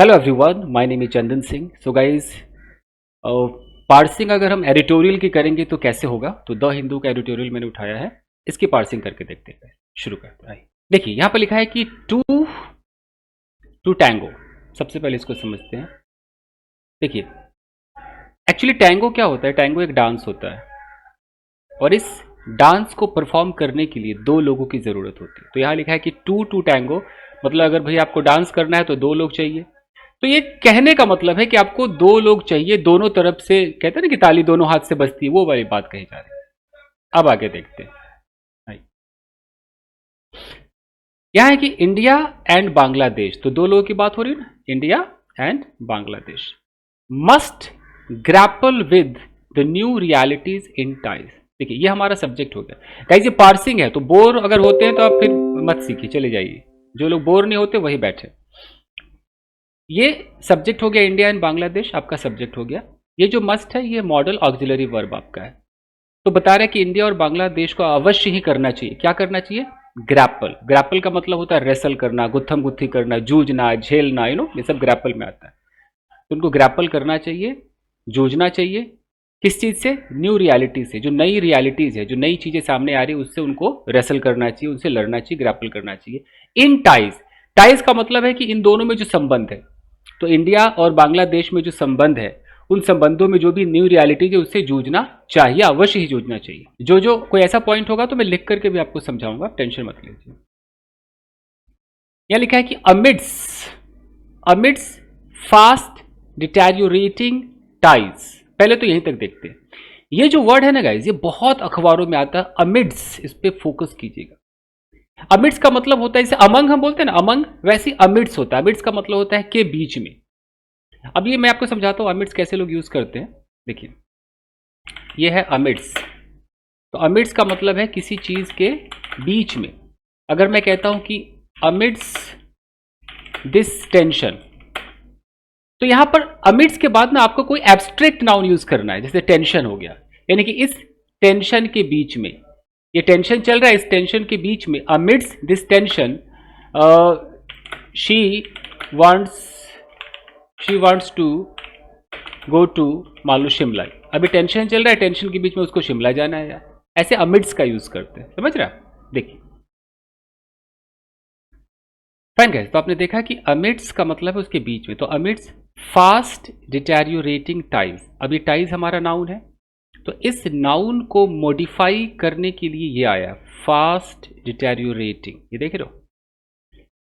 Hello everyone, my name is Chandan Singh. So guys, parsing अगर हम editorial की करेंगे तो कैसे होगा? तो द हिंदू का एडिटोरियल मैंने उठाया है, इसकी पार्सिंग करके देखते हैं। शुरू करते हैं। देखिए यहाँ पर लिखा है कि टू टू टैंगो। सबसे पहले इसको समझते हैं। देखिए एक्चुअली टैंगो क्या होता है? टैंगो एक डांस होता है और इस डांस को परफॉर्म करने के लिए दो लोगों की जरूरत होती है। तो यहाँ लिखा है कि टू टू टैंगो, मतलब अगर भाई आपको डांस करना है तो दो लोग चाहिए। तो ये कहने का मतलब है कि आपको दो लोग चाहिए, दोनों तरफ से। कहते हैं ना कि ताली दोनों हाथ से बजती है, वो वाली बात कही जा रही है। अब आगे देखते हैं। यहां है कि इंडिया एंड बांग्लादेश, तो दो लोगों की बात हो रही है ना, India and Bangladesh must grapple with the new realities in ties. देखिए ये हमारा सब्जेक्ट हो गया गाइस। ये पार्सिंग है, तो बोर अगर होते हैं तो आप फिर मत सीखिए, चले जाइए। जो लोग बोर नहीं होते वही बैठे। ये सब्जेक्ट हो गया, इंडिया एंड बांग्लादेश आपका सब्जेक्ट हो गया। ये जो मस्ट है ये मॉडल ऑक्सिलरी वर्ब आपका है। तो बता रहा है कि इंडिया और बांग्लादेश को अवश्य ही करना चाहिए। क्या करना चाहिए? ग्रैपल। ग्रैपल का मतलब होता है रेसल करना, गुत्थम गुत्थी करना, जूझना, झेलना, ये सब ग्रैपल में आता है। तो उनको ग्रैपल करना चाहिए, जूझना चाहिए। किस चीज से? न्यू रियलिटी से। जो नई रियलिटीज है, जो नई चीजें सामने आ रही है, उससे उनको रेसल करना चाहिए, उनसे लड़ना चाहिए, ग्रैपल करना चाहिए। इन टाइज, टाइज का मतलब है कि इन दोनों में जो संबंध है, तो इंडिया और बांग्लादेश में जो संबंध है, उन संबंधों में जो भी न्यू रियलिटीज है उससे जूझना चाहिए, अवश्य ही जूझना चाहिए। जो कोई ऐसा पॉइंट होगा तो मैं लिख करके भी आपको समझाऊंगा, टेंशन मत लीजिए। यहां लिखा है कि amidst amidst fast deteriorating ties. पहले तो यहीं तक देखते हैं। ये जो वर्ड है ना गाइज, ये बहुत अखबारों में आता है। अमिड्स, इस पे फोकस कीजिएगा। अमिड्स का मतलब होता है, जैसे अमंग हम बोलते हैं ना, अमंग, वैसे अमिड्स होता है। अमिड्स का मतलब होता है के बीच में। अब ये मैं आपको समझाता हूं अमिड्स कैसे लोग यूज करते हैं। देखिए ये है अमिड्स। तो अमिड्स का मतलब है किसी चीज के बीच में। अगर मैं कहता हूं कि अमिड्स दिस टेंशन, तो यहां पर अमिड्स के बाद ना आपको कोई एब्स्ट्रैक्ट नाउन यूज करना है, जैसे टेंशन हो गया, यानी कि इस टेंशन के बीच में, ये टेंशन चल रहा है, इस टेंशन के बीच में, amidst this tension she wants to go to, मान लो शिमला। अभी टेंशन चल रहा है, टेंशन के बीच में उसको शिमला जाना है यार। ऐसे अमिड्स का यूज करते हैं, समझ रहा? देखिए फाइन गाइस, तो आपने देखा कि अमिड्स का मतलब है उसके बीच में। तो अमिड्स फास्ट डिटेरियोरेटिंग टाइज। अभी टाइज हमारा नाउन है, तो इस नाउन को मॉडिफाई करने के लिए ये आया फास्ट डिटेरियोरेटिंग। ये देख रहे हो,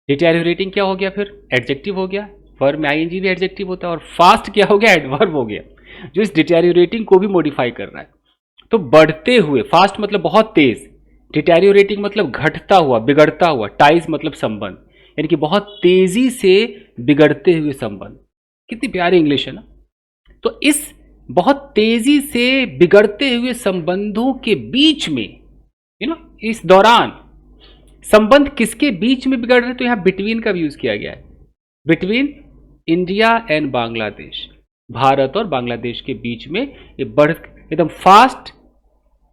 डिटेरियोरेटिंग क्या हो गया? फिर एडजेक्टिव हो गया। वर्ब में आईएनजी भी एडजेक्टिव होता है, और फास्ट क्या हो गया? एडवर्ब हो गया, जो इस डिटेरियोरेटिंग को भी मॉडिफाई कर रहा है। तो बढ़ते हुए, फास्ट मतलब बहुत तेज, डिटेरियोरेटिंग मतलब घटता हुआ, बिगड़ता हुआ, टाइज मतलब संबंध, यानी कि बहुत तेजी से बिगड़ते हुए संबंध। कितनी प्यारी इंग्लिश है ना। तो इस बहुत तेजी से बिगड़ते हुए संबंधों के बीच में, इस दौरान संबंध किसके बीच में बिगड़ रहे? तो यहां बिटवीन का भी यूज किया गया है। Between India and Bangladesh, Bharat और बांग्लादेश के बीच में ये बढ़, एकदम फास्ट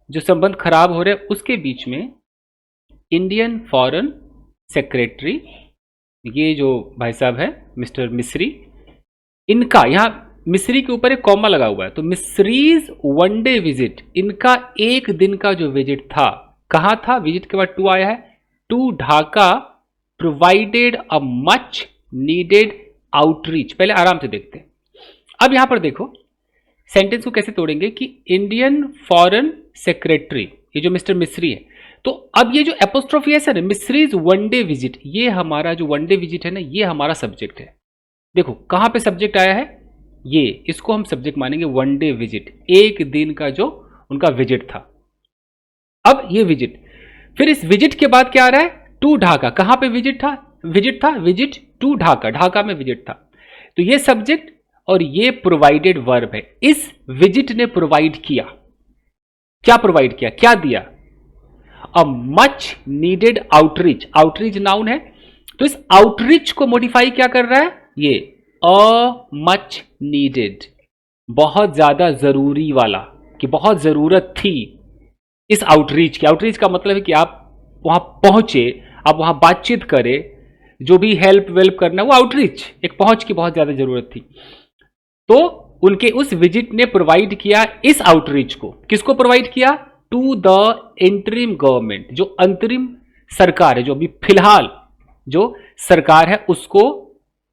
जो संबंध खराब हो रहे हैं, उसके बीच में इंडियन फॉरेन सेक्रेटरी, ये जो भाई साहब है मिस्टर मिस्री, इनका, यहां मिस्री के ऊपर एक कॉमा लगा हुआ है, तो मिस्रीज वनडे विजिट, इनका एक दिन का जो विजिट था, कहां था? विजिट के बाद टू आया है, to Dhaka provided a much needed outreach. पहले आराम से देखते हैं। अब यहां पर देखो सेंटेंस को कैसे तोड़ेंगे कि इंडियन फॉरेन सेक्रेटरी, ये जो मिस्टर मिस्री है, तो अब ये जो एपोस्ट्रोफी है सर, मिस्रीज वनडे विजिट, ये हमारा जो वनडे विजिट है ना, ये हमारा सब्जेक्ट है। देखो कहां पे सब्जेक्ट आया है, ये, इसको हम सब्जेक्ट मानेंगे। वनडे विजिट, एक दिन का जो उनका विजिट था। अब ये विजिट, फिर इस विजिट के बाद क्या आ रहा है? टू ढाका। कहां पे विजिट था? विजिट टू ढाका, ढाका में विजिट था। तो ये सब्जेक्ट और ये प्रोवाइडेड वर्ब है। इस विजिट ने प्रोवाइड किया, क्या प्रोवाइड किया, क्या दिया? अ much needed outreach. Outreach noun है, तो इस आउटरीच को मॉडिफाई क्या कर रहा है? ये अ मच नीडेड, बहुत ज्यादा जरूरी वाला, कि बहुत जरूरत थी इस आउटरीच की। आउटरीच का मतलब है कि आप वहां पहुंचे, आप वहां बातचीत करें, जो भी हेल्प वेल्प करना, वो आउटरीच, एक पहुंच की बहुत ज्यादा जरूरत थी। तो उनके उस विजिट ने प्रोवाइड किया इस आउटरीच को। किसको प्रोवाइड किया? टू द इंटरिम गवर्नमेंट, जो अंतरिम सरकार है, जो अभी फिलहाल जो सरकार है, उसको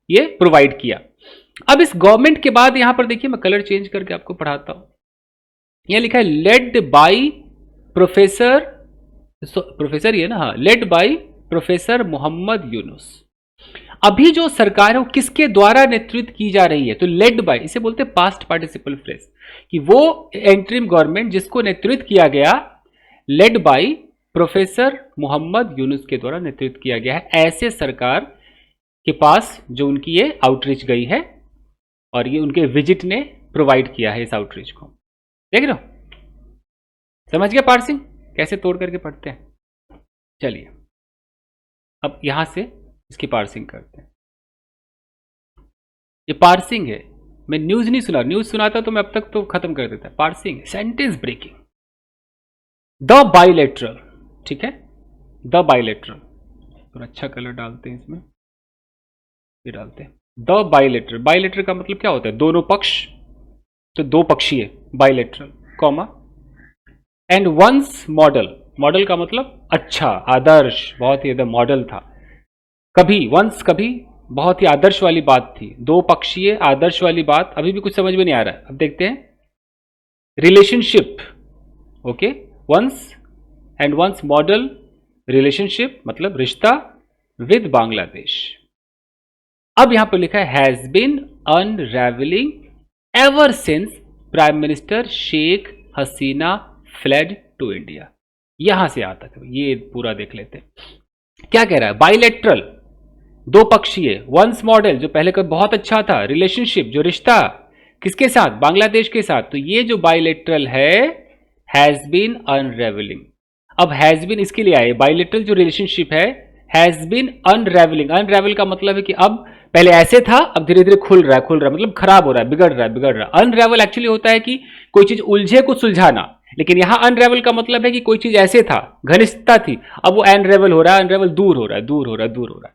ये प्रोवाइड किया। अब इस गवर्नमेंट के बाद यहां पर देखिए, मैं कलर चेंज करके आपको पढ़ाता हूं। यहां लिखा है लेड बाई प्रोफेसर ये ना, हाँ, led by professor Mohammad Yunus. अभी जो सरकार है वो किसके द्वारा नेतृत्व की जा रही है? तो लेड बाय, इसे बोलते हैं पास्ट पार्टिसिपल फ्रेज, कि वो इंटरिम गवर्नमेंट जिसको नेतृत्व किया गया led by professor Mohammad Yunus के द्वारा नेतृत्व किया गया है, ऐसे सरकार के पास जो उनकी ये आउटरीच गई है और ये उनके विजिट ने प्रोवाइड किया है इस आउटरीच को। देख रहे हो? समझ गया पार्सिंग कैसे तोड़ करके पढ़ते हैं? चलिए अब यहां से इसकी पार्सिंग करते हैं। ये पार्सिंग है, मैं न्यूज नहीं सुना, न्यूज सुनाता तो मैं अब तक तो खत्म कर देता। Parsing, sentence breaking. The bilateral, ठीक है, द बाइलेटरल, और अच्छा कलर डालते हैं इसमें, ये डालते हैं द बाइलेटरल। बाइलेटरल का मतलब क्या होता है? दोनों पक्ष, तो दो पक्षीय, bilateral, comma, and once model. Model का मतलब अच्छा, आदर्श, बहुत ही एकदम मॉडल था। कभी, वंस कभी, बहुत ही आदर्श वाली बात थी। दो पक्षीय आदर्श वाली बात, अभी भी कुछ समझ में नहीं आ रहा है, अब देखते हैं। Relationship, okay, once and once model relationship मतलब रिश्ता विद बांग्लादेश। अब यहां पर लिखा है has been unravelling ever since prime minister Sheikh Hasina fled to India. यहां से आता है, ये पूरा देख लेते हैं क्या कह रहा है। बाइलेटरल, दो पक्षीय, वंस मॉडल जो पहले का बहुत अच्छा था, रिलेशनशिप जो रिश्ता किसके साथ? बांग्लादेश के साथ। तो ये जो बाइलेटरल है हैज बीन अनरेवलिंग। अब हैज बीन इसके लिए आए, बाइलेटरल जो रिलेशनशिप है हैज बीन अनरेवलिंग। अनरेवल का मतलब है कि अब पहले ऐसे था, अब धीरे धीरे खुल रहा है मतलब खराब हो रहा है, बिगड़ रहा है। अनरेवल एक्चुअली होता है कि कोई चीज उलझे को सुलझाना, लेकिन यहां अनरेवल का मतलब है कि कोई चीज ऐसे था, घनिष्ठता थी, अब वो अनरेवल हो रहा है, अनरेवल दूर हो रहा है।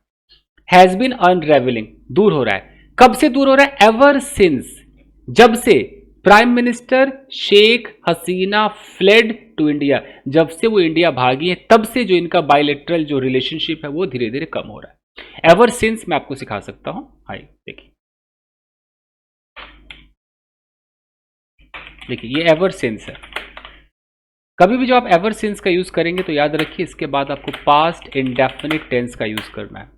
हैज बीन अनरेवलिंग, दूर हो रहा है। कब से दूर हो रहा है? एवर सिंस, जब से prime minister Sheikh Hasina fled to India, जब से वो इंडिया भागी है, तब से जो इनका बायलैटरल जो रिलेशनशिप है वो धीरे धीरे कम हो रहा है। एवर सिंस मैं आपको सिखा सकता हूं, आइए देखिए ये एवर सिंस है। कभी भी जो आप एवर सिंस का यूज करेंगे तो याद रखिए इसके बाद आपको पास्ट इंडेफिनिट टेंस का यूज करना है,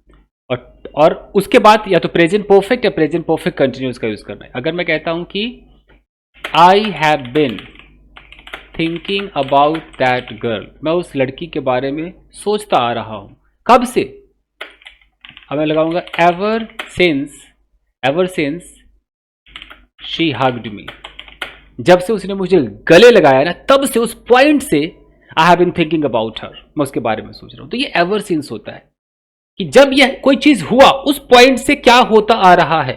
और उसके बाद या तो प्रेजेंट परफेक्ट या प्रेजेंट परफेक्ट कंटिन्यूस का यूज करना है। अगर मैं कहता हूं कि I have been thinking about that girl, मैं उस लड़की के बारे में सोचता आ रहा हूं, कब से? अब मैं लगाऊंगा एवर सिंस शी हग्ड मी, जब से उसने मुझे गले लगाया ना, तब से, उस पॉइंट से I have been thinking about her, मैं उसके बारे में सोच रहा हूं। तो ये एवर सिंस होता है कि जब यह कोई चीज हुआ उस पॉइंट से क्या होता आ रहा है,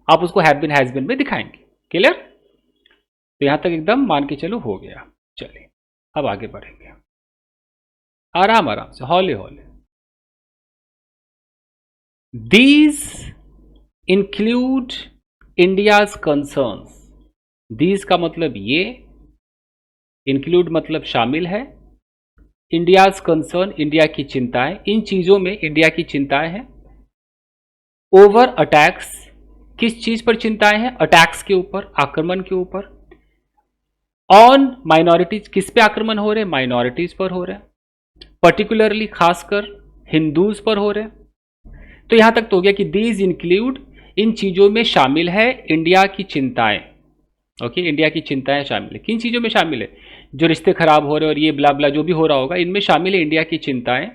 आप उसको हैव बीन हैज बीन में दिखाएंगे। क्लियर? तो यहां तक एकदम मान के चलो हो गया। चलिए अब आगे बढ़ेंगे आराम आराम से, हौले हौले। These include India's concerns. These का मतलब ये, इंक्लूड मतलब शामिल है, इंडियाज कंसर्न इंडिया की चिंताएं, इन चीजों में इंडिया की चिंताएं हैं। ओवर अटैक्स, किस चीज पर चिंताएं हैं? अटैक्स के ऊपर, आक्रमण के ऊपर। ऑन माइनॉरिटीज, किस पे आक्रमण हो रहे हैं? माइनॉरिटीज पर हो रहे हैं, पर्टिकुलरली खासकर हिंदूज पर हो रहे हैं। तो यहां तक तो हो गया कि दीज इंक्लूड, इन चीजों में शामिल है इंडिया की चिंताएं। ओके, इंडिया की चिंताएं शामिल है। किन चीजों में शामिल है? जो रिश्ते खराब हो रहे हैं और ये ब्ला ब्ला जो भी हो रहा होगा, इनमें शामिल है इंडिया की चिंताएं।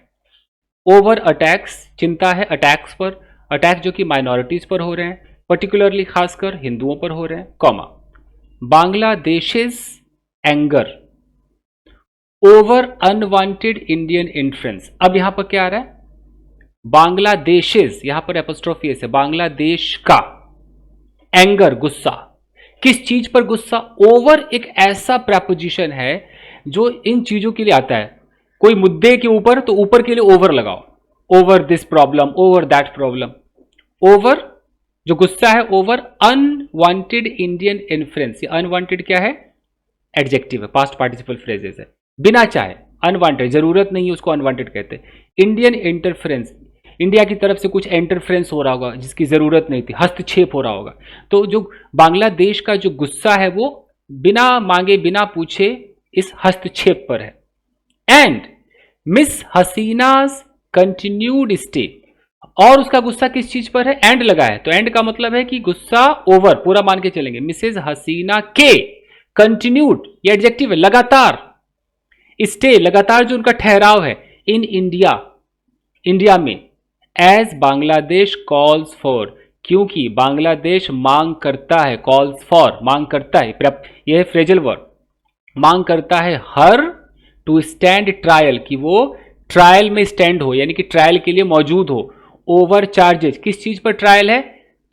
ओवर अटैक्स, चिंता है अटैक्स पर, अटैक जो कि माइनॉरिटीज पर हो रहे हैं, पर्टिकुलरली खासकर हिंदुओं पर हो रहे हैं, comma, Bangladesh's anger over unwanted Indian influence. अब यहां पर क्या आ रहा है? बांग्लादेशेस, यहां पर एपोस्ट्रोफी है, बांग्लादेश का एंगर, गुस्सा। किस चीज पर गुस्सा? ओवर एक ऐसा प्रपोजिशन है जो इन चीजों के लिए आता है। कोई मुद्दे के ऊपर, तो ऊपर के लिए ओवर लगाओ, over this problem, over that problem. Over जो गुस्सा है, over unwanted Indian influence. Unwanted क्या है? एडजेक्टिव है, पास्ट पार्टिसिपल फ्रेजेस है। बिना चाहे, अनवांटेड, जरूरत नहीं है उसको अनवांटेड कहते हैं। इंडियन इंटरफेरेंस, इंडिया की तरफ से कुछ इंटरफेरेंस हो रहा होगा जिसकी जरूरत नहीं थी, हस्तक्षेप हो रहा होगा। तो जो बांग्लादेश का जो गुस्सा है वो बिना मांगे बिना पूछे इस हस्तक्षेप पर है। एंड मिस हसीनाज कंटिन्यूड स्टे, और उसका गुस्सा किस चीज पर है? एंड लगा है, तो एंड का मतलब है कि गुस्सा ओवर, पूरा मान के चलेंगे। मिसेज हसीना के कंटिन्यूड, ये एडजेक्टिव है, लगातार। स्टे, लगातार जो उनका ठहराव है, इन इंडिया, इंडिया में, एज बांग्लादेश कॉल्स फॉर, क्योंकि बांग्लादेश मांग करता है, कॉल्स फॉर मांग करता है, यह फ्रेजल वर्ड, मांग करता है हर टू स्टैंड ट्रायल, कि वो ट्रायल में स्टैंड हो, यानी कि ट्रायल के लिए मौजूद हो। ओवर चार्जेज, किस चीज पर ट्रायल है?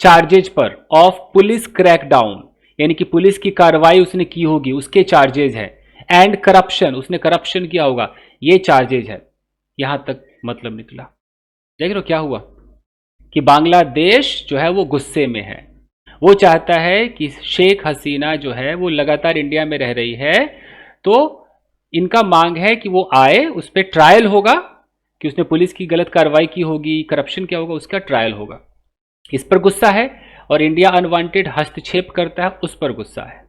चार्जेज पर। ऑफ पुलिस क्रैकडाउन, यानी कि पुलिस की कार्रवाई उसने की होगी, उसके चार्जेज है। एंड करप्शन, उसने करप्शन किया होगा, ये चार्जेज है। यहां तक मतलब निकला। देख रहे हो क्या हुआ कि बांग्लादेश जो है वो गुस्से में है। वो चाहता है कि शेख हसीना जो है वो लगातार इंडिया में रह रही है, तो इनका मांग है कि वो आए, उस पर ट्रायल होगा कि उसने पुलिस की गलत कार्रवाई की होगी, करप्शन क्या होगा, उसका ट्रायल होगा। इस पर गुस्सा है। और इंडिया अनवांटेड हस्तक्षेप करता है, उस पर गुस्सा है।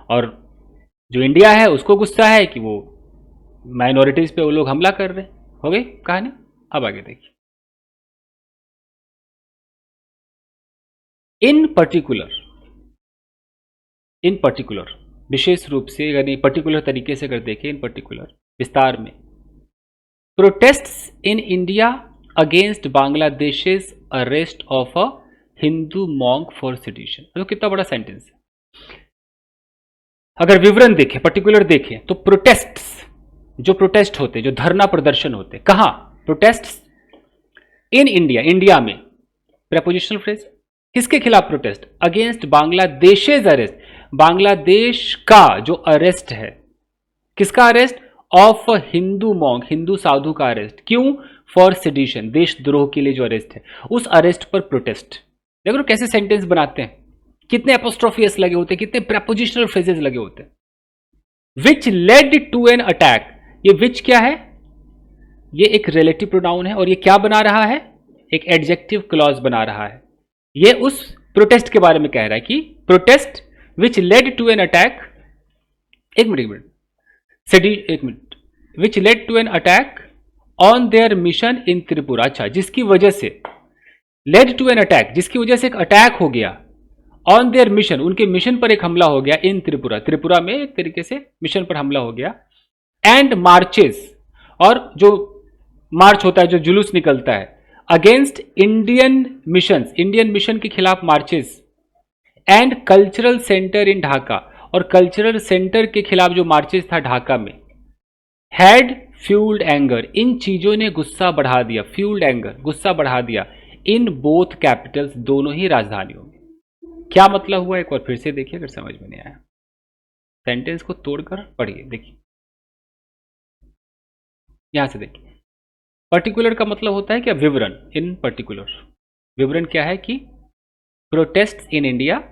और जो इंडिया है उसको गुस्सा है कि वो माइनॉरिटीज पे वो लोग हमला कर रहे हैं। हो गई कहानी। अब आगे देखिए। इन पर्टिकुलर विशेष रूप से, यानी पर्टिकुलर तरीके से अगर देखें, इन पर्टिकुलर विस्तार में, protests in India against Bangladesh's arrest of a Hindu monk for sedition. तो कितना बड़ा सेंटेंस है। अगर विवरण देखें, पर्टिकुलर देखें, तो प्रोटेस्ट्स, जो प्रोटेस्ट होते, जो धरना प्रदर्शन होते, कहां? प्रोटेस्ट्स इन इंडिया, इंडिया में, प्रेपोजिशनल फ्रेज, किसके खिलाफ protest? Against Bangladesh's arrest, Bangladesh का जो अरेस्ट है, किसका arrest? Of Hindu monk, Hindu साधु का अरेस्ट। क्यों? फॉर सेडिशन, देशद्रोह के लिए जो अरेस्ट है, उस अरेस्ट पर प्रोटेस्ट। देखो कैसे सेंटेंस बनाते हैं, कितने एपोस्ट्रोफियस लगे होते हैं, कितने प्रेपोजिशनल फ्रेजेस लगे होते हैं। Which led to an attack, ये विच क्या है? ये एक रिलेटिव प्रोनाउन है, और ये क्या बना रहा है? एक एडजेक्टिव क्लॉज बना रहा है। ये उस प्रोटेस्ट के बारे में कह रहा है कि protest which led to an attack, एक minute, which led to an attack on their mission in Tripura. अच्छा, जिसकी वजह से, लेड टू एन अटैक, जिसकी वजह से एक अटैक हो गया, ऑन देयर मिशन, उनके मिशन पर एक हमला हो गया, इन त्रिपुरा, त्रिपुरा में एक तरीके से मिशन पर हमला हो गया। एंड मार्चेस, और जो मार्च होता है, जो जुलूस निकलता है, against Indian mission, Indian mission के खिलाफ मार्चेस। एंड कल्चरल सेंटर इन ढाका, और कल्चरल सेंटर के खिलाफ जो मार्चेस था ढाका में। हैड फ्यूल्ड एंगर, इन चीजों ने गुस्सा बढ़ा दिया, फ्यूल्ड एंगर, गुस्सा बढ़ा दिया, इन बोथ कैपिटल्स, दोनों ही राजधानियों में। क्या मतलब हुआ, एक बार फिर से देखिए अगर समझ में नहीं आया। सेंटेंस को तोड़कर पढ़िए, देखिए यहां से देखिए। पर्टिकुलर का मतलब होता है कि विवरण, इन पर्टिकुलर, विवरण क्या है कि protest in India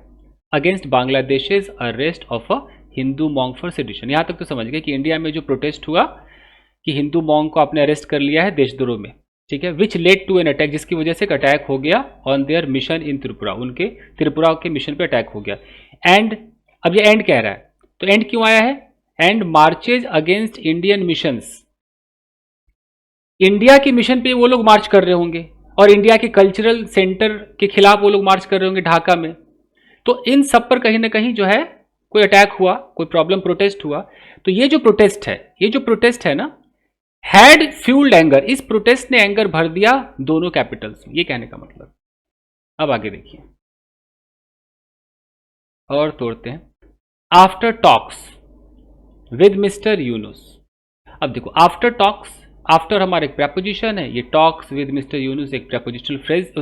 against Bangladesh's arrest of a Hindu monk for sedition. यहां तक तो समझ गए कि इंडिया में जो प्रोटेस्ट हुआ कि हिंदू मॉन्क को आपने अरेस्ट कर लिया है देशद्रोह में, ठीक है। Which led to an attack, जिसकी वजह से एक अटैक हो गया on their mission in Tripura, उनके त्रिपुरा के मिशन पे अटैक हो गया। एंड, अब ये एंड कह रहा है, तो एंड क्यों आया है? And marches against Indian missions, India के मिशन पे वो लोग मार्च कर रहे होंगे, और इंडिया के कल्चरल सेंटर के खिलाफ वो लोग मार्च कर रहे होंगे ढाका में। तो इन सब पर कहीं ना कहीं जो है कोई अटैक हुआ, कोई प्रॉब्लम, प्रोटेस्ट हुआ। तो ये जो प्रोटेस्ट है ना, हैड फ्यूल्ड एंगर, इस प्रोटेस्ट ने एंगर भर दिया दोनों कैपिटल्स में, ये कहने का मतलब। अब आगे देखिए और तोड़ते हैं। After talks with mister Yunus, अब देखो आफ्टर टॉक्स, आफ्टर हमारा एक प्रेपोजिशन है, ये टॉक्स विद मिस्टर यूनुस एक प्रेपोजिशनल फ्रेज,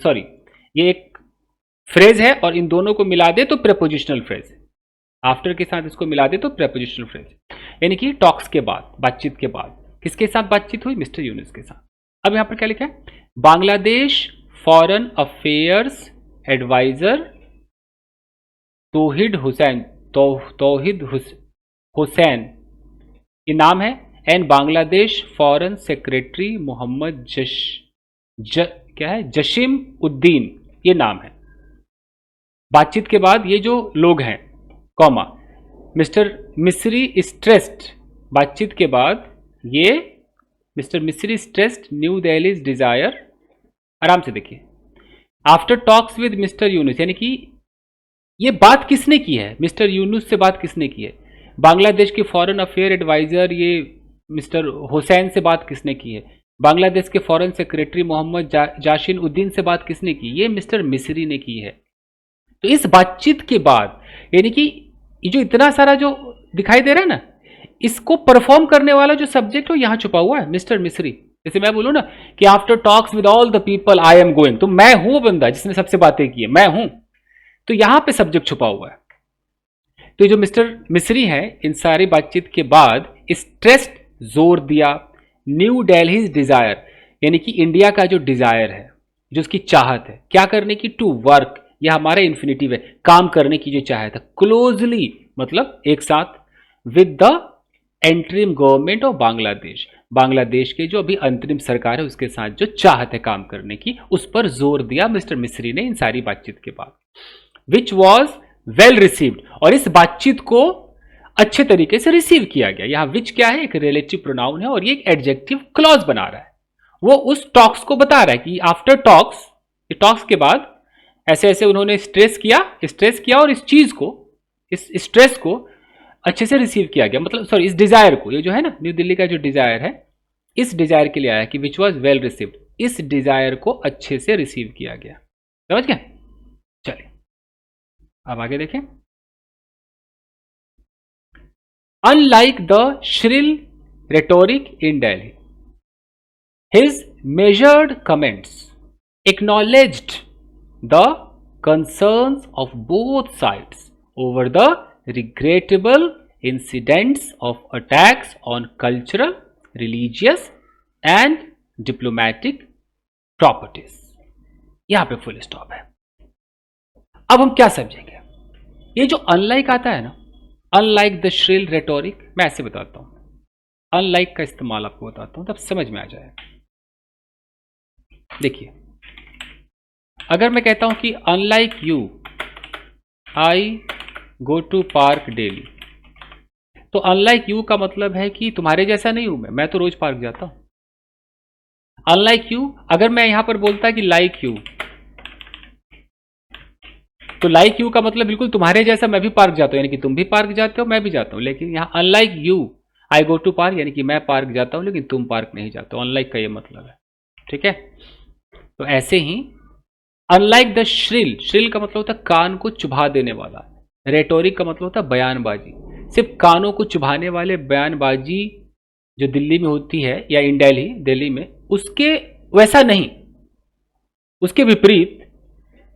सॉरी ये एक फ्रेज है, और इन दोनों को मिला दे तो प्रेपोजिशनल फ्रेज है। आफ्टर के साथ इसको मिला दे तो प्रेपोजिशनल फ्रेज, यानी कि टॉक्स के बाद, बातचीत के बाद। किसके साथ बातचीत हुई? मिस्टर यूनुस के साथ। अब यहां पर क्या लिखा है, Bangladesh foreign affairs adviser Tauhid Hussain, Tauhid Hussain ये नाम है, and Bangladesh foreign secretary Mohammad क्या है, जशीम उद्दीन ये नाम है। बातचीत के बाद ये जो लोग हैं, कॉमा, मिस्टर मिस्री स्ट्रेस्ड, बातचीत के बाद ये मिस्टर मिस्री स्ट्रेस्ड न्यू दिल्ली डिजायर, आराम से देखिए, after talks with mister Yunus, यानी कि ये बात किसने की है, मिस्टर यूनुस से बात किसने की है, बांग्लादेश के फॉरेन अफेयर एडवाइजर ये मिस्टर हुसैन से बात किसने की है, बांग्लादेश के फॉरेन सेक्रेटरी मोहम्मद जाशिन उद्दीन से बात किसने की, ये मिस्टर मिस्री ने की है। तो इस बातचीत के बाद, यानी कि ये जो इतना सारा जो दिखाई दे रहा है ना, इसको परफॉर्म करने वाला जो सब्जेक्ट हो यहां छुपा हुआ है, मिस्टर मिस्री। जैसे मैं बोलूं ना कि after talks with all the people I am going, तो मैं हूं बंदा जिसने सबसे बातें की है, मैं हूं, तो यहां पे सब्जेक्ट छुपा हुआ है। तो जो मिस्टर मिस्री है, इन सारी बातचीत के बाद स्ट्रेस जोर दिया, न्यू दिल्ली डिजायर, यानी कि इंडिया का जो डिजायर है, जो उसकी चाहत है, क्या करने की, टू वर्क, यह हमारा इन्फिनिटिव है, काम करने की जो चाहत है, क्लोजली मतलब एक साथ, with the interim government of Bangladesh, Bangladesh के जो अभी अंतरिम सरकार है उसके साथ जो चाहत है काम करने की, उस पर जोर दिया मिस्टर मिस्री ने इन सारी बातचीत के बाद, विच वॉज वेल रिसीव्ड, और इस बातचीत को अच्छे तरीके से रिसीव किया गया। यहां विच क्या है, एक रिलेटिव प्रोनाउन है और ये एक एडजेक्टिव क्लॉज बना रहा है, वो उस टॉक्स को बता रहा है कि आफ्टर टॉक्स, ये टॉक्स के बाद ऐसे ऐसे उन्होंने स्ट्रेस किया और इस चीज को, इस स्ट्रेस को अच्छे से रिसीव किया गया, मतलब सॉरी, इस डिजायर को, ये जो है ना न्यू दिल्ली का जो डिजायर है, इस डिजायर के लिए आया कि विच वॉज वेल रिसीव्ड, इस डिजायर को अच्छे से रिसीव किया गया। समझ गए? चलिए अब आगे देखें। Unlike the shrill rhetoric in Delhi, his measured comments acknowledged the concerns of both sides over the regrettable incidents of attacks on cultural, religious and diplomatic properties। यहां पे फुल स्टॉप है। अब हम क्या समझेंगे, ये जो अनलाइक आता है ना, अनलाइक द श्रिल रेटोरिक, मैं ऐसे बताता हूं, अनलाइक का इस्तेमाल आपको बताता हूं तब समझ में आ जाएगा। देखिए, अगर मैं कहता हूं कि unlike you I go to park daily, तो अनलाइक यू का मतलब है कि तुम्हारे जैसा नहीं हूं मैं तो रोज पार्क जाता हूं। अनलाइक यू, अगर मैं यहां पर बोलता कि लाइक यू, तो लाइक यू का मतलब बिल्कुल तुम्हारे जैसा मैं भी पार्क जाता हूं, यानी कि तुम भी पार्क जाते हो, मैं भी जाता हूं। लेकिन यहां unlike you I go to park, यानी कि मैं पार्क जाता हूं लेकिन तुम पार्क नहीं जाते हो। अनलाइक का ये मतलब है, ठीक है। तो ऐसे ही अनलाइक द श्रिल, श्रिल का मतलब होता है कान को चुभा देने वाला, रेटोरिक का मतलब होता है बयानबाजी, सिर्फ कानों को चुभाने वाले बयानबाजी जो दिल्ली में होती है या इन दिल्ली में, उसके वैसा नहीं, उसके विपरीत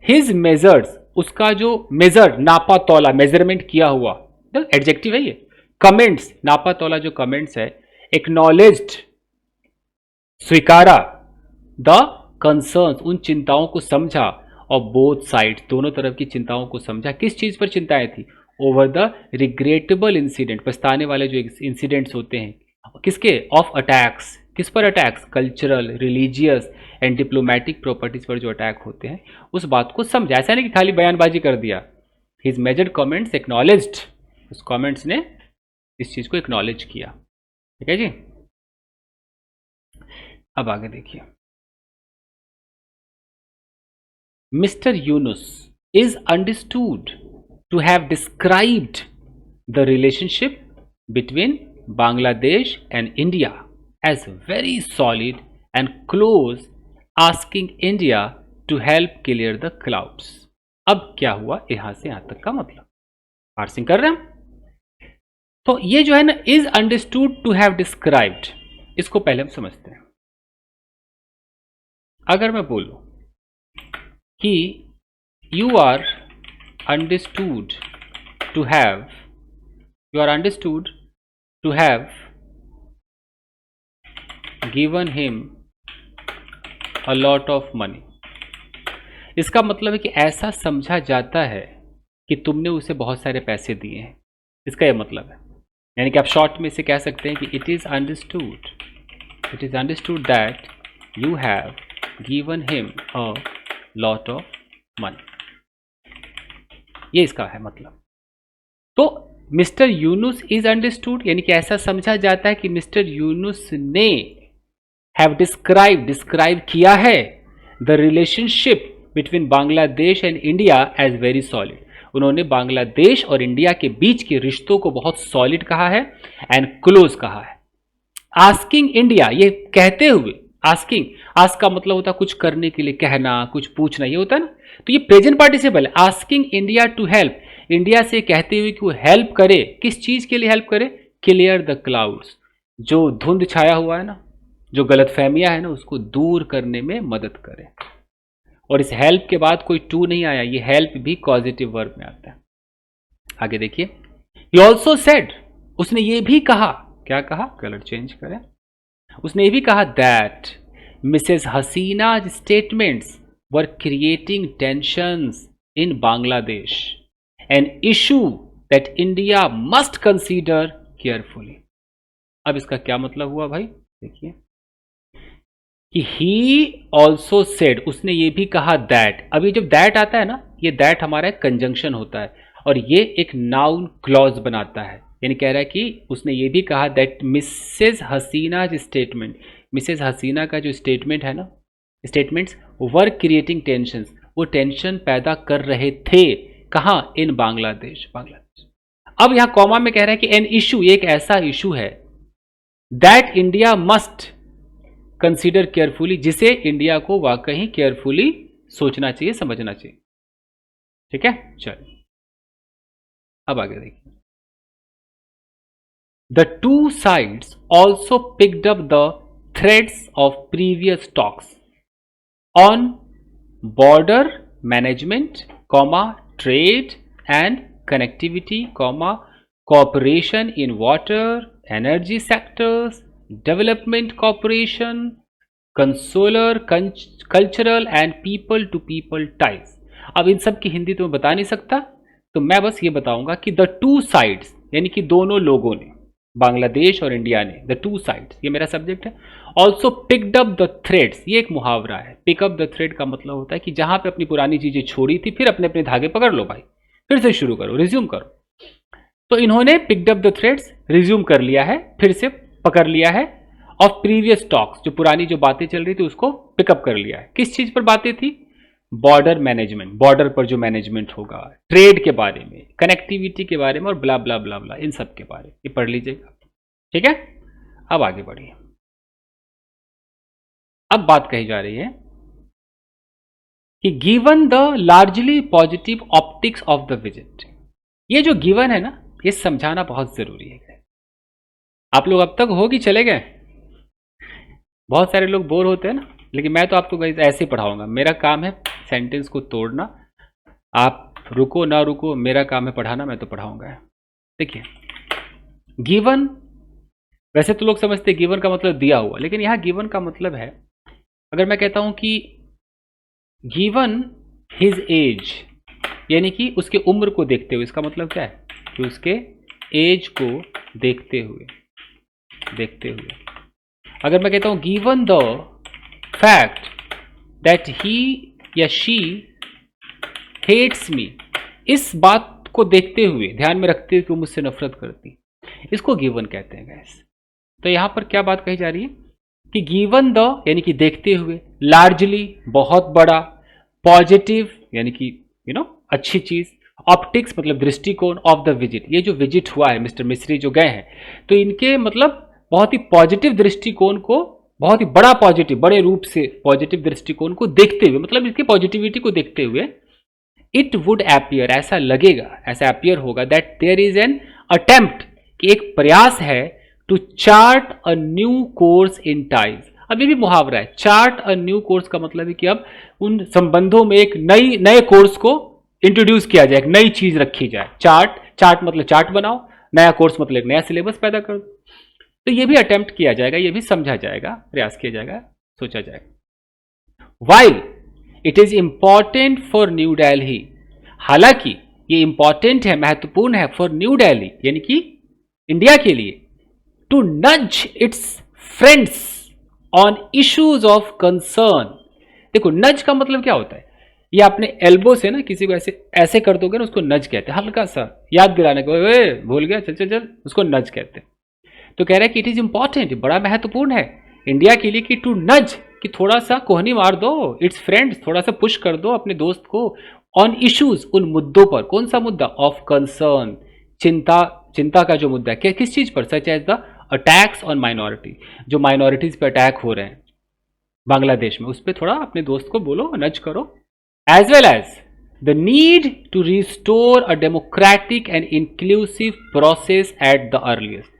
हिज मेजर्स, उसका जो मेजर, नापा तौला, मेजरमेंट किया हुआ, एडजेक्टिव है ये, कमेंट्स, नापा तौला जो कमेंट्स है, एक्नॉलेज्ड, स्वीकारा, द कंसर्न्स, उन चिंताओं को समझा, और बोथ साइड, दोनों तरफ की चिंताओं को समझा। किस चीज पर चिंताएं थी, ओवर द रिग्रेटेबल इंसिडेंट, पछताने वाले जो इंसिडेंट्स होते हैं, किसके, ऑफ अटैक्स, किस पर attacks, cultural, religious and diplomatic properties पर जो अटैक होते हैं, उस बात को समझा। ऐसा नहीं कि खाली बयानबाजी कर दिया। हिज मेजर्ड कमेंट्स एक्नॉलेज्ड, उस कमेंट्स ने इस चीज को एक्नॉलेज किया, ठीक है जी। अब आगे देखिए, Mr. Yunus is understood to have described the relationship between Bangladesh and India as very solid and close, asking India to help clear the clouds। अब क्या हुआ, यहां से यहां तक का मतलब पार्सिंग कर रहे हैं। तो ये जो है ना, is understood to have described, इसको पहले हम समझते हैं। अगर मैं बोलूं कि you are understood to have given him a lot of money. इसका मतलब है कि ऐसा समझा जाता है कि तुमने उसे बहुत सारे पैसे दिए हैं, इसका यह मतलब है। यानी कि आप शॉर्ट में इसे कह सकते हैं कि it is understood that you have given him a lot of money, ये इसका है मतलब। तो मिस्टर यूनुस इज अंडरस्टूड यानी कि ऐसा समझा जाता है कि मिस्टर यूनुस ने हैव डिस्क्राइब किया है the relationship between Bangladesh and India as very solid. उन्होंने बांग्लादेश और इंडिया के बीच के रिश्तों को बहुत सॉलिड कहा है एंड क्लोज कहा है। आस्किंग इंडिया, ये कहते हुए, आस्क का मतलब होता है कुछ करने के लिए कहना, कुछ पूछना, ये होता है ना। तो ये प्रेजेंट पार्टिसिपल है, asking India to help, India से कहते हुए कि वो हेल्प करे। किस चीज के लिए हेल्प करे? क्लियर द क्लाउड्स, जो धुंध छाया हुआ है ना, जो गलतफहमियां है ना, उसको दूर करने में मदद करे। और इस हेल्प के बाद कोई टू नहीं आया, ये हेल्प भी पॉजिटिव वर्ब में आता है। आगे देखिए, ही ऑल्सो सेड, उसने ये भी कहा, क्या कहा? कलर चेंज करें। उसने ये भी कहा that Mrs Hasina statements were creating tensions in Bangladesh, an issue that India must consider carefully. अब इसका क्या मतलब हुआ भाई? देखिए कि ही ऑल्सो सेड, उसने ये भी कहा दैट। अब ये जब दैट आता है ना, ये दैट हमारा एक कंजंक्शन होता है और ये एक नाउन क्लॉज बनाता है। यानी कह रहा है कि उसने ये भी कहा that Mrs Hasina statement, Mrs Hasina का जो स्टेटमेंट है ना, स्टेटमेंट्स वर क्रिएटिंग टेंशंस, वो टेंशन पैदा कर रहे थे। कहाँ? इन बांग्लादेश। अब यहां कॉमा में कह रहा है कि एन इशू, एक ऐसा इशू है that India must consider carefully, जिसे इंडिया को वाकई केयरफुली सोचना चाहिए, समझना चाहिए। ठीक है, चलिए अब आगे देखिए। The two sides also picked up the threads of previous talks on border management, comma trade and connectivity, comma cooperation in water, energy sectors, development cooperation, consular, cultural and people to people ties। अब इन सब की हिंदी तो मैं बता नहीं सकता, तो मैं बस ये बताऊंगा कि द टू साइड्स, यानी कि दोनों लोगों ने, बांग्लादेश और इंडिया ने, द टू साइड्स, ये मेरा सब्जेक्ट है। Also picked up the threads, ये एक मुहावरा है। पिक अप द थ्रेड का मतलब होता है कि जहां पे अपनी पुरानी चीजें छोड़ी थी, फिर अपने अपने धागे पकड़ लो भाई, फिर से शुरू करो, रिज्यूम करो। तो इन्होंने picked up the threads, resume कर लिया है, फिर से पकड़ लिया है, ऑफ प्रीवियस टॉक्स, जो पुरानी जो बातें चल रही थी उसको पिकअप कर लिया है। किस चीज पर बातें थी? बॉर्डर मैनेजमेंट, बॉर्डर पर जो मैनेजमेंट होगा, ट्रेड के बारे में, कनेक्टिविटी के बारे में और ब्ला ब्ला ब्ला ब्ला, इन सब के बारे में ये पढ़ लीजिएगा। ठीक है, अब आगे बढ़िए। अब बात कही जा रही है कि given the largely positive optics of the visit. ये जो गिवन है ना, ये समझाना बहुत जरूरी है। आप लोग अब तक हो कि चले गए? बहुत सारे लोग बोर होते हैं ना, लेकिन मैं तो आपको ऐसे ही पढ़ाऊंगा। मेरा काम है सेंटेंस को तोड़ना, आप रुको ना रुको, मेरा काम है पढ़ाना, मैं तो पढ़ाऊंगा। देखिए, गिवन, वैसे तो लोग समझते हैं गिवन का मतलब दिया हुआ, लेकिन यहां गिवन का मतलब है, अगर मैं कहता हूं कि गिवन हिज एज, यानी कि उसके उम्र को देखते हुए, इसका मतलब क्या है कि उसके एज को देखते हुए, अगर मैं कहता हूं given the fact that he या शी हेट्स मी, इस बात को देखते हुए, ध्यान में रखते हुए कि वो मुझसे नफरत करती, इसको गिवन कहते हैं गैस। तो यहां पर क्या बात कही जा रही है कि गिवन द यानी कि देखते हुए, लार्जली बहुत बड़ा, पॉजिटिव यानी कि अच्छी चीज, ऑप्टिक्स मतलब दृष्टिकोण, ऑफ द विजिट, ये जो विजिट हुआ है, मिस्टर मिस्री जो गए हैं, तो इनके मतलब बहुत ही पॉजिटिव दृष्टिकोण को, बहुत ही बड़ा पॉजिटिव, बड़े रूप से पॉजिटिव दृष्टिकोण को देखते हुए, मतलब इसकी पॉजिटिविटी को देखते हुए, इट वुड एपियर, ऐसा लगेगा, ऐसा एपियर होगा, that there is an attempt, कि एक प्रयास है, to chart a new course in ties. अब ये भी मुहावरा है, चार्ट अ न्यू कोर्स का मतलब है कि अब उन संबंधों में एक नए कोर्स को इंट्रोड्यूस किया जाए, एक नई चीज रखी जाए। चार्ट मतलब चार्ट बनाओ, नया कोर्स मतलब एक नया सिलेबस पैदा कर दो। तो ये भी अटेम्प्ट किया जाएगा, ये भी समझा जाएगा, प्रयास किया जाएगा, सोचा जाएगा। While it is important for new Delhi, हालांकि ये इंपॉर्टेंट है, महत्वपूर्ण है फॉर न्यू दिल्ली यानी कि इंडिया के लिए, टू नज it's friends on issues of concern. देखो नज का मतलब क्या होता है, ये अपने एल्बो से ना किसी को ऐसे ऐसे कर दोगे ना, उसको नज कहते हैं, हल्का सा याद दिलाने को, भूल गया, चल चल चल, उसको नज कहते हैं। तो कह रहा है कि इट इज इंपॉर्टेंट, बड़ा महत्वपूर्ण है इंडिया के लिए कि टू नज, कि थोड़ा सा कोहनी मार दो इट्स फ्रेंड्स, थोड़ा सा पुश कर दो अपने दोस्त को, ऑन इश्यूज, उन मुद्दों पर। कौन सा मुद्दा? ऑफ कंसर्न, चिंता, चिंता का जो मुद्दा है, किस चीज पर? Such as the attacks on minority, जो माइनॉरिटीज पे अटैक हो रहे हैं बांग्लादेश में, उस पर थोड़ा अपने दोस्त को बोलो, नज करो। As well as the need to restore a democratic and inclusive process at the earliest,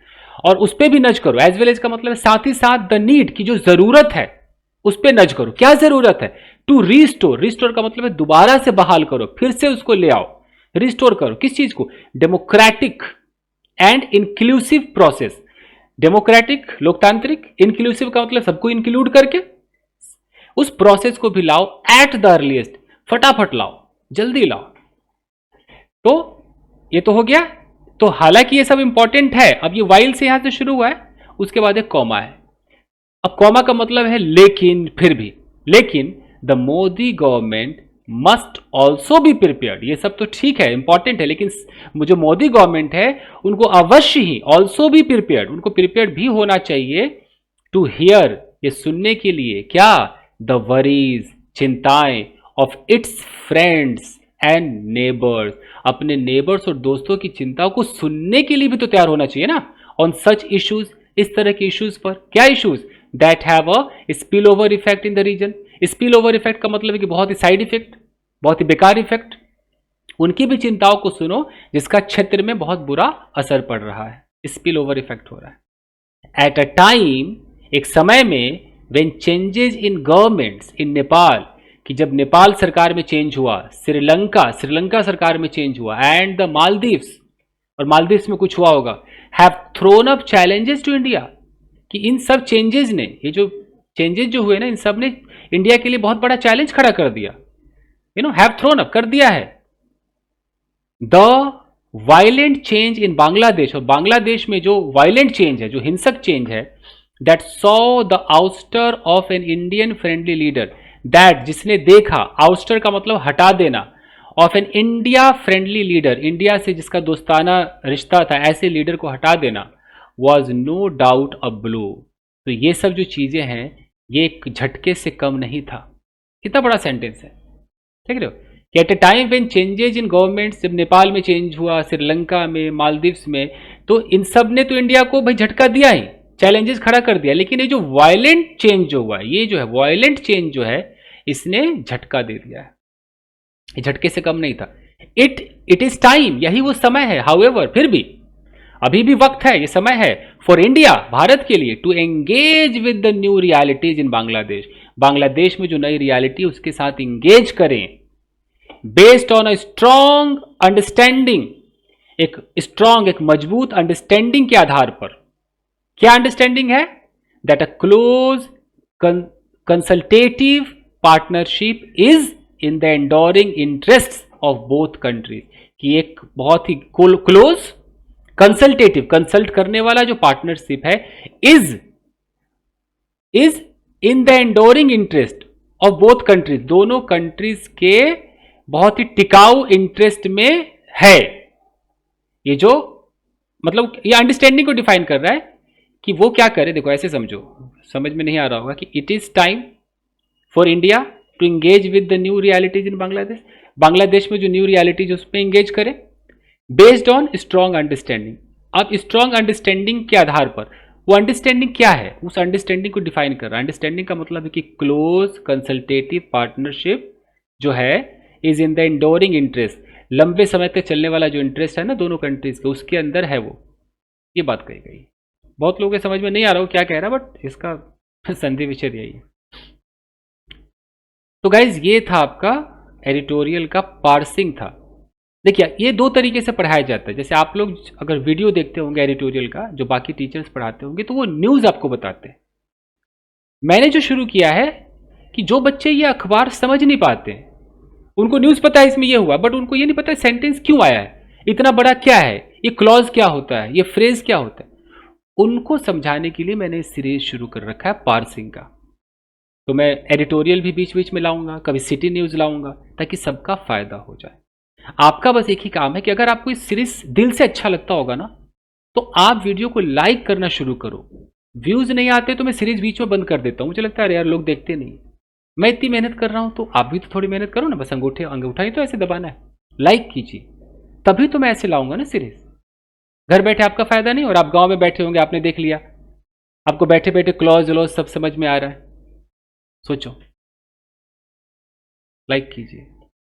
और उस पर भी नज करो। एज वेल एज का मतलब है साथ ही साथ, द नीड की जो जरूरत है उस पर नज करो। क्या जरूरत है? टू रिस्टोर, रिस्टोर का मतलब है दोबारा से बहाल करो, फिर से उसको ले आओ, रिस्टोर करो। किस चीज को? Democratic and inclusive process, democratic लोकतांत्रिक, इंक्लूसिव का मतलब सबको इंक्लूड करके, उस प्रोसेस को भी लाओ एट द अर्लीस्ट, फटाफट लाओ, जल्दी लाओ। तो ये तो हो गया। तो हालांकि ये सब इंपॉर्टेंट है, अब ये वाइल से यहां से शुरू हुआ है, उसके बाद एक कॉमा है। अब कॉमा का मतलब है लेकिन, फिर भी, लेकिन the Modi government must also be prepared. ये सब तो ठीक है, इंपॉर्टेंट है, लेकिन जो मोदी गवर्नमेंट है उनको अवश्य ही, ऑल्सो बी प्रिपेयर्ड, उनको प्रिपेयर्ड भी होना चाहिए, टू हियर, ये सुनने के लिए, क्या? द वरीज, चिंताएं, of its friends and neighbours, अपने नेबर्स और दोस्तों की चिंताओं को सुनने के लिए भी तो तैयार होना चाहिए ना, ऑन सच इश्यूज, इस तरह के इश्यूज पर। क्या issues? That have a spill over effect in the region. Spill over effect का मतलब है कि बहुत ही साइड इफेक्ट, बहुत ही बेकार इफेक्ट, उनकी भी चिंताओं को सुनो जिसका क्षेत्र में बहुत बुरा असर पड़ रहा है, स्पिल ओवर इफेक्ट हो रहा है। एट अ टाइम, एक समय में, व्हेन चेंजेस इन गवर्नमेंट्स इन नेपाल, कि जब नेपाल सरकार में चेंज हुआ, श्रीलंका सरकार में चेंज हुआ, एंड द मालदीव्स, और मालदीव्स में कुछ हुआ होगा, have thrown up challenges to India, कि इन सब चेंजेस ने, ये जो चेंजेस जो हुए ना, इन सब ने इंडिया के लिए बहुत बड़ा चैलेंज खड़ा कर दिया, हैव थ्रोन अप, कर दिया है। The violent change in Bangladesh, और बांग्लादेश में जो वायलेंट चेंज है, जो हिंसक चेंज है, that saw the ouster of an Indian friendly leader, that, जिसने देखा, आउस्टर का मतलब हटा देना, of an India friendly leader, India से जिसका दोस्ताना रिश्ता था, ऐसे लीडर को हटा देना, was no doubt a blow. तो ये सब जो चीजें हैं, ये एक झटके से कम नहीं था। कितना बड़ा सेंटेंस है, देख रहे हो? कि at a time when changes in government, जब नेपाल में चेंज हुआ, श्रीलंका में, मालदीव्स में, तो इन सब ने तो इंडिया को भाई झटका दिया ही, चैलेंजेस खड़ा कर दिया, लेकिन ये जो वायलेंट चेंज जो हुआ, ये जो है वायलेंट चेंज जो है, इसने झटका दे दिया है, ये झटके से कम नहीं था। इट इज टाइम, यही वो समय है, हाउएवर, फिर भी, अभी भी वक्त है, ये समय है, फॉर इंडिया, भारत के लिए, to engage with the new realities in Bangladesh, Bangladesh में जो नई रियलिटी उसके साथ इंगेज करें, based on a strong understanding, एक मजबूत अंडरस्टैंडिंग के आधार पर। क्या अंडरस्टैंडिंग है? That a close consultative partnership is in the enduring interest of both countries, कि एक बहुत ही क्लोज कंसल्टेटिव, कंसल्ट करने वाला जो पार्टनरशिप है, is in the enduring interest of both countries, दोनों कंट्रीज के बहुत ही टिकाऊ इंटरेस्ट में है। ये जो मतलब ये अंडरस्टैंडिंग को डिफाइन कर रहा है कि वो क्या करे। देखो ऐसे समझो, समझ में नहीं आ रहा होगा, कि it is time for India to engage with the new realities in Bangladesh, Bangladesh में जो न्यू रियलिटीज उस पर एंगेज करे, बेस्ड ऑन स्ट्रॉन्ग अंडरस्टैंडिंग। अब स्ट्रॉन्ग अंडरस्टैंडिंग के आधार पर, वो अंडरस्टैंडिंग क्या है, उस अंडरस्टैंडिंग को डिफाइन कर रहा है। अंडरस्टैंडिंग का मतलब है कि क्लोज कंसल्टेटिव पार्टनरशिप जो है, is in the enduring interest, लंबे समय तक चलने वाला जो इंटरेस्ट है ना दोनों कंट्रीज का, उसके अंदर है वो, ये बात कही गई। बहुत लोगों के समझ में नहीं आ रहा हो क्या कह रहा है, बट इसका संधि विच्छेद यही है। तो गाइज ये था आपका एडिटोरियल का पार्सिंग था। देखिए ये दो तरीके से पढ़ाया जाता है। जैसे आप लोग अगर वीडियो देखते होंगे एडिटोरियल का, जो बाकी टीचर्स पढ़ाते होंगे, तो वो न्यूज़ आपको बताते हैं। मैंने जो शुरू किया है कि जो बच्चे ये अखबार समझ नहीं पाते हैं, उनको न्यूज़ पता है इसमें ये हुआ, बट उनको ये नहीं पता सेंटेंस क्यों आया है, इतना बड़ा क्या है, ये क्लॉज क्या होता है, ये फ्रेज क्या होता है, उनको समझाने के लिए मैंने सीरीज शुरू कर रखा है पार्सिंग का। तो मैं एडिटोरियल भी बीच बीच में लाऊंगा, कभी सिटी न्यूज़ लाऊंगा, ताकि सबका फायदा हो जाए। आपका बस एक ही काम है कि अगर आपको इस सीरीज दिल से अच्छा लगता होगा ना, तो आप वीडियो को लाइक करना शुरू करो। व्यूज नहीं आते तो मैं सीरीज बीच में बंद कर देता हूं, मुझे लगता है यार लोग देखते नहीं। मैं इतनी मेहनत कर रहा हूं तो आप भी तो थोड़ी मेहनत करो ना, बस अंगूठा ही तो ऐसे दबाना है, लाइक कीजिए, तभी तो मैं ऐसे लाऊंगा ना सीरीज। घर बैठे आपका फायदा नहीं, और आप गांव में बैठे होंगे, आपने देख लिया, आपको बैठे बैठे क्लॉज व्लॉज सब समझ में आ रहा है। सोचो, लाइक कीजिए।